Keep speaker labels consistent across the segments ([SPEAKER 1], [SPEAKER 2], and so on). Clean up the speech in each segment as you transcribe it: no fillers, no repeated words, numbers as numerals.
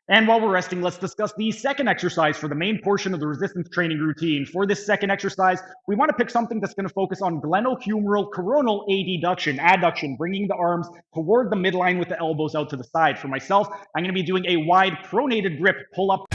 [SPEAKER 1] And while we're resting, let's discuss the second exercise for the main portion of the resistance training routine. For this second exercise, we want to pick something that's going to focus on glenohumeral coronal adduction, bringing the arms toward the midline with the elbows out to the side. For myself, I'm going to be doing a wide pronated grip pull-up.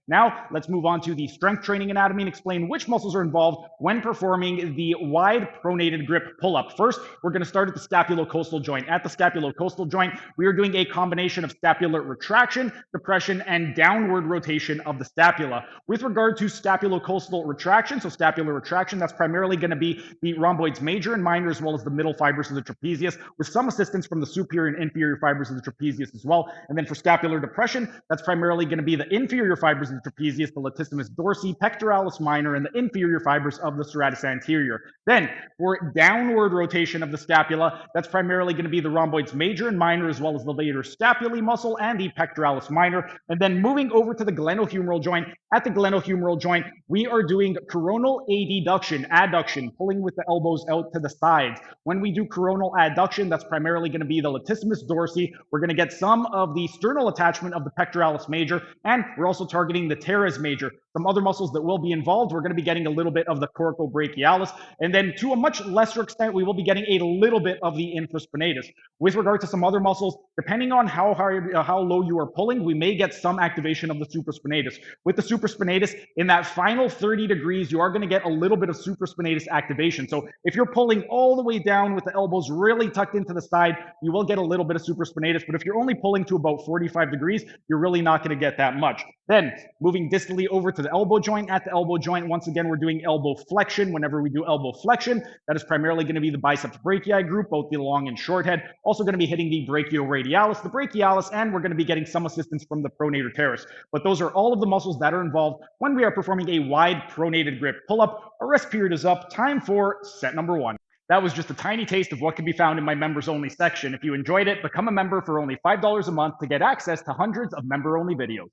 [SPEAKER 1] Now, let's move on to the strength training anatomy and explain which muscles are involved when performing the wide pronated grip pull-up. First, we're going to start at the scapulocostal joint. At the scapulocostal joint, we are doing a combination of scapular retraction, depression, and downward rotation of the scapula. With regard to scapulocostal retraction, so scapular retraction, that's primarily going to be the rhomboids major and minor, as well as the middle fibers of the trapezius, with some assistance from the superior and inferior fibers of the trapezius as well. And then for scapular depression, that's primarily going to be the inferior fibers of the trapezius, the latissimus dorsi, pectoralis minor, and the inferior fibers of the serratus anterior. Then, for downward rotation of the scapula, that's primarily going to be the rhomboids major and minor, as well as the later scapulae muscle and the pectoralis minor. And then moving over to the glenohumeral joint, at the glenohumeral joint, we are doing coronal adduction, pulling with the elbows out to the sides. When we do coronal adduction, that's primarily going to be the latissimus dorsi. We're going to get some of the sternal attachment of the pectoralis major, and we're also targeting the teres major. Some other muscles that will be involved, we're going to be getting a little bit of the coracobrachialis, and then to a much lesser extent, we will be getting a little bit of the infraspinatus. With regard to some other muscles, depending on how low you are pulling, we may get some activation of the supraspinatus. With the supraspinatus, in that final 30 degrees, you are going to get a little bit of supraspinatus activation. So if you're pulling all the way down with the elbows really tucked into the side, you will get a little bit of supraspinatus. But if you're only pulling to about 45 degrees, you're really not going to get that much. Then moving distally over to the elbow joint. At the elbow joint, once again, we're doing elbow flexion. Whenever we do elbow flexion, that is primarily going to be the biceps brachii group, both the long and short head. Also going to be hitting the brachioradialis, the brachialis, and we're going to be getting some assistance from the pronator teres. But those are all of the muscles that are involved when we are performing a wide pronated grip pull-up. Our rest period is up. Time for set number 1. That was just a tiny taste of what can be found in my members only section. If you enjoyed it, become a member for only $5 a month to get access to hundreds of member only videos.